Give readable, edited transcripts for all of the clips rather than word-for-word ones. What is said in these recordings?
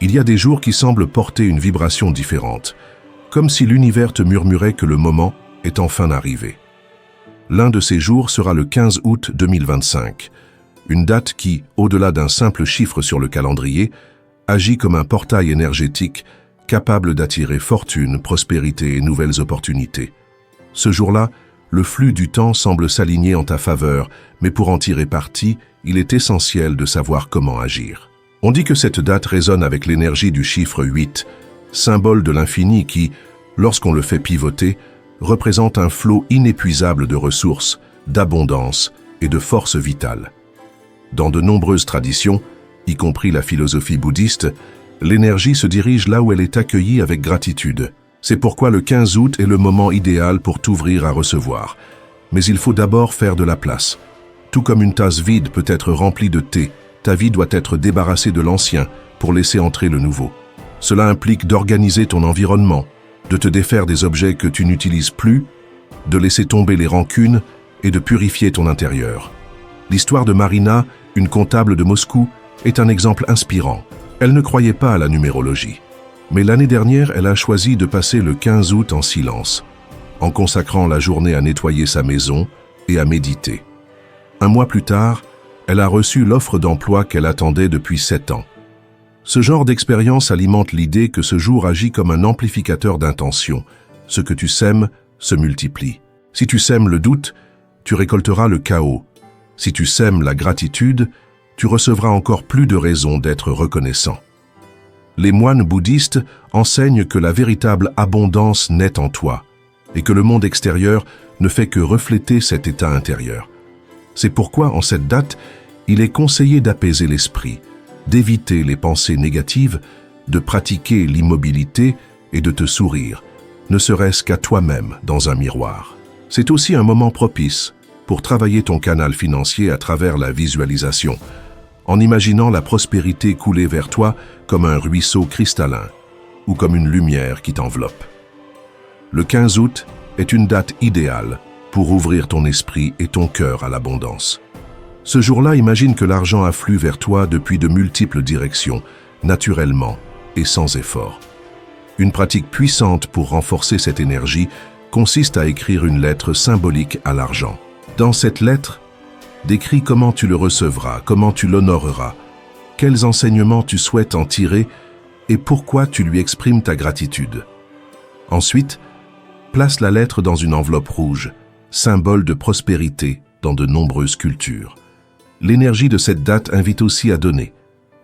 Il y a des jours qui semblent porter une vibration différente, comme si l'univers te murmurait que le moment est enfin arrivé. L'un de ces jours sera le 15 août 2025, une date qui, au-delà d'un simple chiffre sur le calendrier, agit comme un portail énergétique capable d'attirer fortune, prospérité et nouvelles opportunités. Ce jour-là, le flux du temps semble s'aligner en ta faveur, mais pour en tirer parti, il est essentiel de savoir comment agir. On dit que cette date résonne avec l'énergie du chiffre 8, symbole de l'infini qui, lorsqu'on le fait pivoter, représente un flot inépuisable de ressources, d'abondance et de force vitale. Dans de nombreuses traditions, y compris la philosophie bouddhiste, l'énergie se dirige là où elle est accueillie avec gratitude. C'est pourquoi le 15 août est le moment idéal pour t'ouvrir à recevoir. Mais il faut d'abord faire de la place. Tout comme une tasse vide peut être remplie de thé, ta vie doit être débarrassée de l'ancien pour laisser entrer le nouveau. Cela implique d'organiser ton environnement, de te défaire des objets que tu n'utilises plus, de laisser tomber les rancunes et de purifier ton intérieur. L'histoire de Marina, une comptable de Moscou, est un exemple inspirant. Elle ne croyait pas à la numérologie. Mais l'année dernière, elle a choisi de passer le 15 août en silence, en consacrant la journée à nettoyer sa maison et à méditer. Un mois plus tard, elle a reçu l'offre d'emploi qu'elle attendait depuis 7 ans. Ce genre d'expérience alimente l'idée que ce jour agit comme un amplificateur d'intention. Ce que tu sèmes se multiplie. Si tu sèmes le doute, tu récolteras le chaos. Si tu sèmes la gratitude, tu recevras encore plus de raisons d'être reconnaissant. Les moines bouddhistes enseignent que la véritable abondance naît en toi et que le monde extérieur ne fait que refléter cet état intérieur. C'est pourquoi, en cette date, il est conseillé d'apaiser l'esprit, d'éviter les pensées négatives, de pratiquer l'immobilité et de te sourire, ne serait-ce qu'à toi-même dans un miroir. C'est aussi un moment propice pour travailler ton canal financier à travers la visualisation, en imaginant la prospérité couler vers toi comme un ruisseau cristallin ou comme une lumière qui t'enveloppe. Le 15 août est une date idéale pour ouvrir ton esprit et ton cœur à l'abondance. Ce jour-là, imagine que l'argent afflue vers toi depuis de multiples directions, naturellement et sans effort. Une pratique puissante pour renforcer cette énergie consiste à écrire une lettre symbolique à l'argent. Dans cette lettre, décris comment tu le recevras, comment tu l'honoreras, quels enseignements tu souhaites en tirer et pourquoi tu lui exprimes ta gratitude. Ensuite, place la lettre dans une enveloppe rouge, symbole de prospérité dans de nombreuses cultures. L'énergie de cette date invite aussi à donner.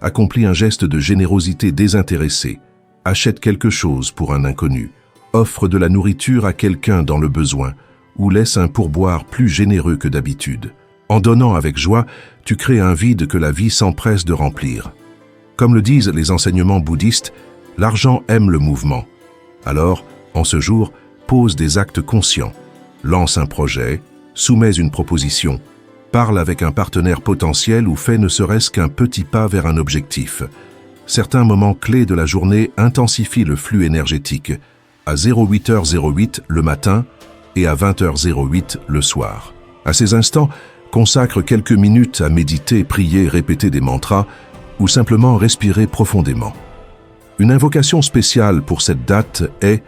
Accomplis un geste de générosité désintéressée, achète quelque chose pour un inconnu, offre de la nourriture à quelqu'un dans le besoin ou laisse un pourboire plus généreux que d'habitude. En donnant avec joie, tu crées un vide que la vie s'empresse de remplir. Comme le disent les enseignements bouddhistes, l'argent aime le mouvement. Alors, en ce jour, pose des actes conscients. Lance un projet, soumets une proposition, parle avec un partenaire potentiel ou fais ne serait-ce qu'un petit pas vers un objectif. Certains moments clés de la journée intensifient le flux énergétique, à 08h08 le matin et à 20h08 le soir. À ces instants, consacre quelques minutes à méditer, prier, répéter des mantras ou simplement respirer profondément. Une invocation spéciale pour cette date est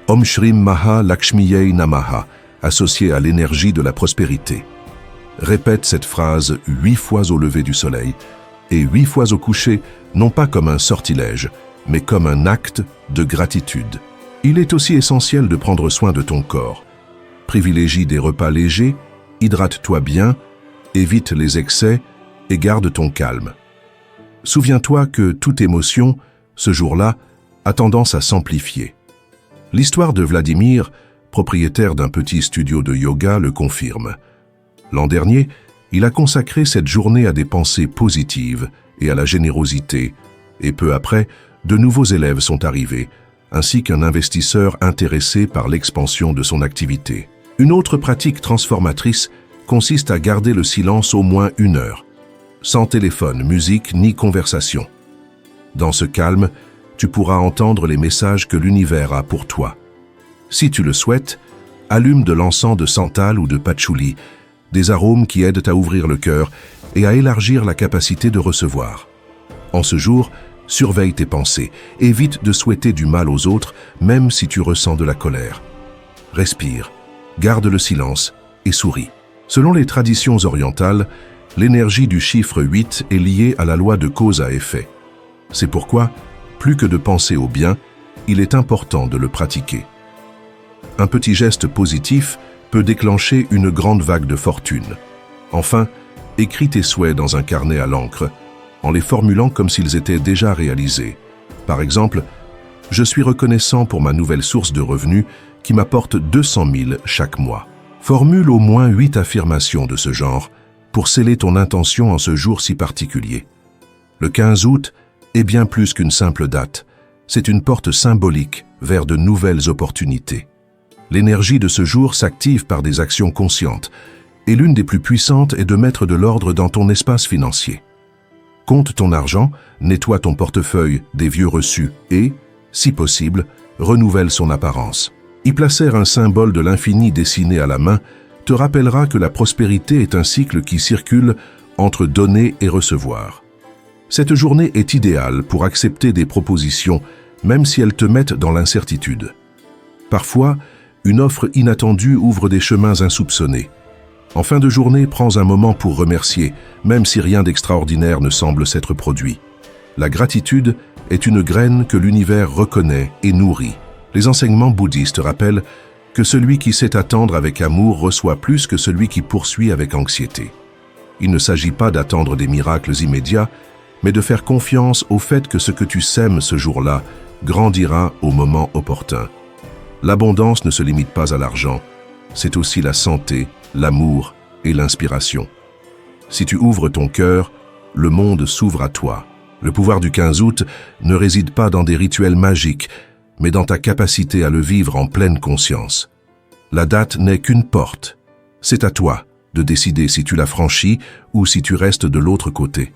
Om Shrim Maha Lakshmiyai Namaha, associée à l'énergie de la prospérité. Répète cette phrase 8 fois au lever du soleil et 8 fois au coucher, non pas comme un sortilège, mais comme un acte de gratitude. Il est aussi essentiel de prendre soin de ton corps. Privilégie des repas légers, hydrate-toi bien, évite les excès et garde ton calme. Souviens-toi que toute émotion, ce jour-là, a tendance à s'amplifier. L'histoire de Vladimir, propriétaire d'un petit studio de yoga, le confirme. L'an dernier, il a consacré cette journée à des pensées positives et à la générosité, et peu après, de nouveaux élèves sont arrivés, ainsi qu'un investisseur intéressé par l'expansion de son activité. Une autre pratique transformatrice consiste à garder le silence au moins 1 heure, sans téléphone, musique ni conversation. Dans ce calme, tu pourras entendre les messages que l'univers a pour toi. Si tu le souhaites, allume de l'encens de santal ou de patchouli, des arômes qui aident à ouvrir le cœur et à élargir la capacité de recevoir. En ce jour, Surveille tes pensées, évite de souhaiter du mal aux autres, même si tu ressens de la colère. Respire, garde le silence et souris. Selon les traditions orientales, l'énergie du chiffre 8 est liée à la loi de cause à effet. C'est pourquoi, plus que de penser au bien, il est important de le pratiquer. Un petit geste positif peut déclencher une grande vague de fortune. Enfin, écris tes souhaits dans un carnet à l'encre, en les formulant comme s'ils étaient déjà réalisés. Par exemple, « Je suis reconnaissant pour ma nouvelle source de revenus qui m'apporte 200 000 chaque mois. » Formule au moins 8 affirmations de ce genre pour sceller ton intention en ce jour si particulier. Le 15 août est bien plus qu'une simple date. C'est une porte symbolique vers de nouvelles opportunités. L'énergie de ce jour s'active par des actions conscientes, et l'une des plus puissantes est de mettre de l'ordre dans ton espace financier. Compte ton argent, nettoie ton portefeuille des vieux reçus et, si possible, renouvelle son apparence. Y placer un symbole de l'infini dessiné à la main te rappellera que la prospérité est un cycle qui circule entre donner et recevoir. Cette journée est idéale pour accepter des propositions, même si elles te mettent dans l'incertitude. Parfois, une offre inattendue ouvre des chemins insoupçonnés. En fin de journée, prends un moment pour remercier, même si rien d'extraordinaire ne semble s'être produit. La gratitude est une graine que l'univers reconnaît et nourrit. Les enseignements bouddhistes rappellent que celui qui sait attendre avec amour reçoit plus que celui qui poursuit avec anxiété. Il ne s'agit pas d'attendre des miracles immédiats, mais de faire confiance au fait que ce que tu sèmes ce jour-là grandira au moment opportun. L'abondance ne se limite pas à l'argent, c'est aussi la santé, l'amour et l'inspiration. Si tu ouvres ton cœur, le monde s'ouvre à toi. Le pouvoir du 15 août ne réside pas dans des rituels magiques, mais dans ta capacité à le vivre en pleine conscience. La date n'est qu'une porte. C'est à toi de décider si tu la franchis ou si tu restes de l'autre côté.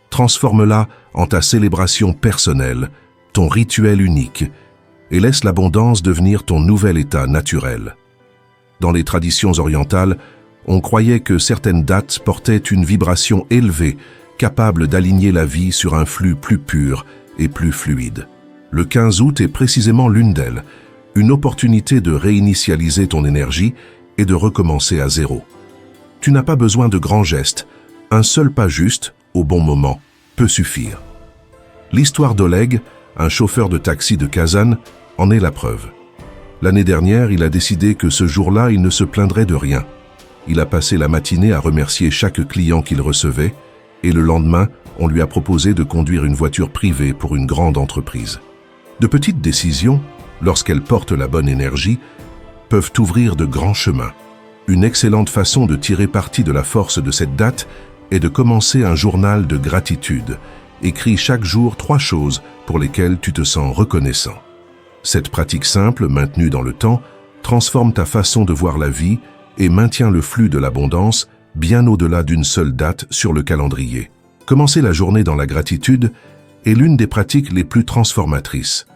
Transforme-la en ta célébration personnelle, ton rituel unique, et laisse l'abondance devenir ton nouvel état naturel. Dans les traditions orientales, on croyait que certaines dates portaient une vibration élevée, capable d'aligner la vie sur un flux plus pur et plus fluide. Le 15 août est précisément l'une d'elles, une opportunité de réinitialiser ton énergie et de recommencer à zéro. Tu n'as pas besoin de grands gestes, un seul pas juste, au bon moment, peut suffire. L'histoire d'Oleg, un chauffeur de taxi de Kazan, en est la preuve. L'année dernière, il a décidé que ce jour-là, il ne se plaindrait de rien. Il a passé la matinée à remercier chaque client qu'il recevait, et le lendemain, on lui a proposé de conduire une voiture privée pour une grande entreprise. De petites décisions, lorsqu'elles portent la bonne énergie, peuvent ouvrir de grands chemins. Une excellente façon de tirer parti de la force de cette date est de commencer un journal de gratitude. Écris chaque jour 3 choses pour lesquelles tu te sens reconnaissant. Cette pratique simple, maintenue dans le temps, transforme ta façon de voir la vie et maintient le flux de l'abondance bien au-delà d'une seule date sur le calendrier. Commencer la journée dans la gratitude est l'une des pratiques les plus transformatrices.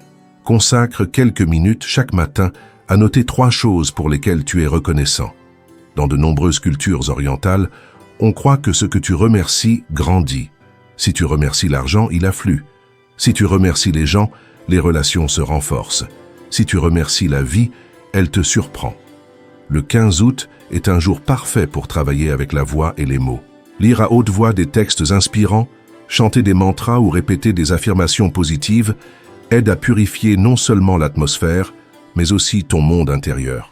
Consacre quelques minutes chaque matin à noter 3 choses pour lesquelles tu es reconnaissant. Dans de nombreuses cultures orientales, on croit que ce que tu remercies grandit. Si tu remercies l'argent, il afflue. Si tu remercies les gens, les relations se renforcent. Si tu remercies la vie, elle te surprend. Le 15 août est un jour parfait pour travailler avec la voix et les mots. Lire à haute voix des textes inspirants, chanter des mantras ou répéter des affirmations positives aide à purifier non seulement l'atmosphère, mais aussi ton monde intérieur.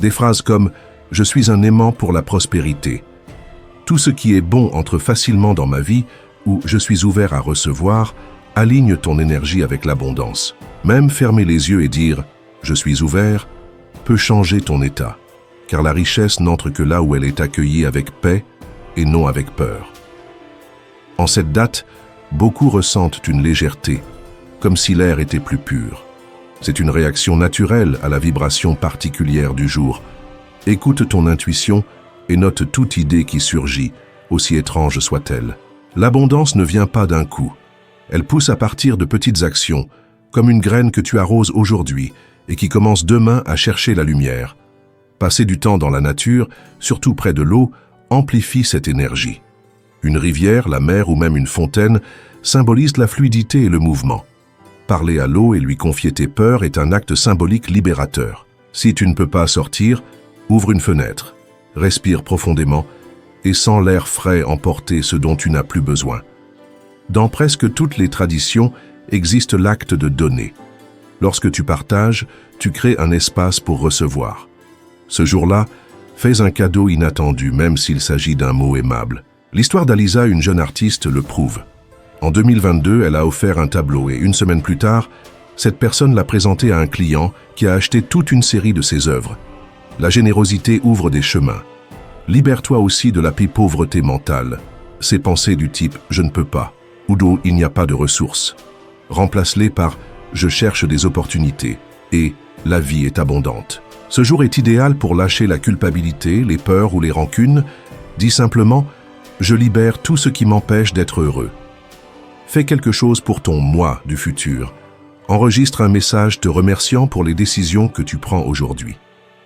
Des phrases comme « Je suis un aimant pour la prospérité »,« Tout ce qui est bon entre facilement dans ma vie » ou « Je suis ouvert à recevoir » aligne ton énergie avec l'abondance. Même fermer les yeux et dire « Je suis ouvert » peut changer ton état, car la richesse n'entre que là où elle est accueillie avec paix et non avec peur. En cette date, beaucoup ressentent une légèreté, comme si l'air était plus pur. C'est une réaction naturelle à la vibration particulière du jour. Écoute ton intuition et note toute idée qui surgit, aussi étrange soit-elle. L'abondance ne vient pas d'un coup. Elle pousse à partir de petites actions, comme une graine que tu arroses aujourd'hui et qui commence demain à chercher la lumière. Passer du temps dans la nature, surtout près de l'eau, amplifie cette énergie. Une rivière, la mer ou même une fontaine symbolise la fluidité et le mouvement. Parler à l'eau et lui confier tes peurs est un acte symbolique libérateur. Si tu ne peux pas sortir, ouvre une fenêtre, respire profondément et sens l'air frais emporter ce dont tu n'as plus besoin. Dans presque toutes les traditions existe l'acte de donner. Lorsque tu partages, tu crées un espace pour recevoir. Ce jour-là, fais un cadeau inattendu, même s'il s'agit d'un mot aimable. L'histoire d'Alisa, une jeune artiste, le prouve. En 2022, elle a offert un tableau et une semaine plus tard, cette personne l'a présenté à un client qui a acheté toute une série de ses œuvres. La générosité ouvre des chemins. Libère-toi aussi de la pauvreté mentale. Ces pensées du type « je ne peux pas » ou « il n'y a pas de ressources ». Remplace-les par « je cherche des opportunités » et « la vie est abondante ». Ce jour est idéal pour lâcher la culpabilité, les peurs ou les rancunes. Dis simplement « je libère tout ce qui m'empêche d'être heureux ». Fais quelque chose pour ton « moi » du futur. Enregistre un message te remerciant pour les décisions que tu prends aujourd'hui.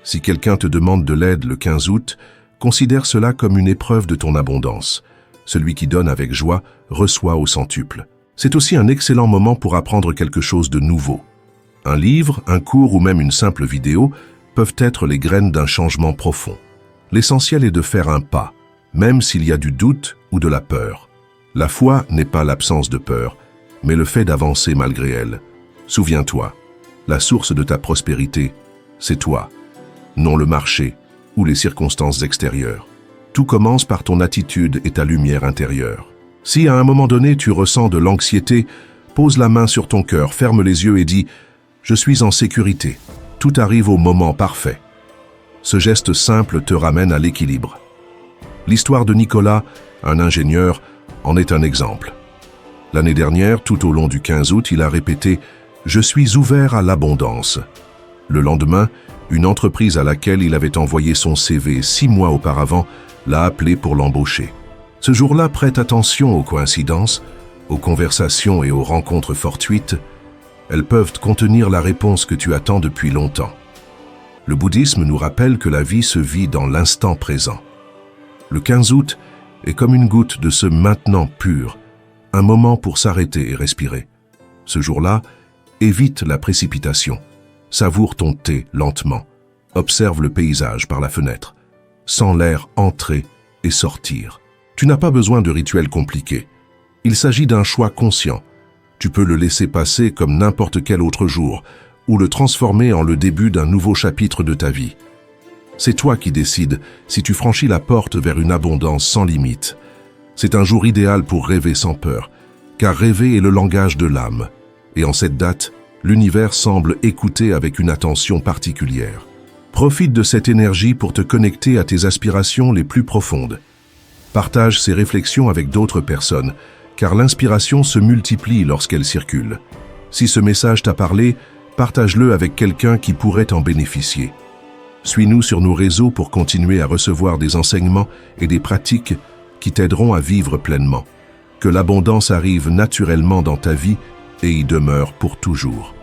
Si quelqu'un te demande de l'aide le 15 août, considère cela comme une épreuve de ton abondance. Celui qui donne avec joie reçoit au centuple. C'est aussi un excellent moment pour apprendre quelque chose de nouveau. Un livre, un cours ou même une simple vidéo peuvent être les graines d'un changement profond. L'essentiel est de faire un pas, même s'il y a du doute ou de la peur. La foi n'est pas l'absence de peur, mais le fait d'avancer malgré elle. Souviens-toi, la source de ta prospérité, c'est toi, non le marché ou les circonstances extérieures. Tout commence par ton attitude et ta lumière intérieure. Si à un moment donné tu ressens de l'anxiété, pose la main sur ton cœur, ferme les yeux et dis « Je suis en sécurité ». Tout arrive au moment parfait. Ce geste simple te ramène à l'équilibre. L'histoire de Nicolas, un ingénieur, en est un exemple. L'année dernière, tout au long du 15 août, il a répété « Je suis ouvert à l'abondance ». Le lendemain, une entreprise à laquelle il avait envoyé son CV 6 mois auparavant l'a appelé pour l'embaucher. Ce jour-là, prête attention aux coïncidences, aux conversations et aux rencontres fortuites. Elles peuvent contenir la réponse que tu attends depuis longtemps. Le bouddhisme nous rappelle que la vie se vit dans l'instant présent. Le 15 août est comme une goutte de ce maintenant pur, un moment pour s'arrêter et respirer. Ce jour-là, évite la précipitation. Savoure ton thé lentement. Observe le paysage par la fenêtre. Sens l'air entrer et sortir. Tu n'as pas besoin de rituels compliqués. Il s'agit d'un choix conscient. Tu peux le laisser passer comme n'importe quel autre jour ou le transformer en le début d'un nouveau chapitre de ta vie. C'est toi qui décides si tu franchis la porte vers une abondance sans limite. C'est un jour idéal pour rêver sans peur, car rêver est le langage de l'âme. Et en cette date, l'univers semble écouter avec une attention particulière. Profite de cette énergie pour te connecter à tes aspirations les plus profondes. Partage ces réflexions avec d'autres personnes, car l'inspiration se multiplie lorsqu'elle circule. Si ce message t'a parlé, partage-le avec quelqu'un qui pourrait en bénéficier. Suis-nous sur nos réseaux pour continuer à recevoir des enseignements et des pratiques qui t'aideront à vivre pleinement. Que l'abondance arrive naturellement dans ta vie et y demeure pour toujours.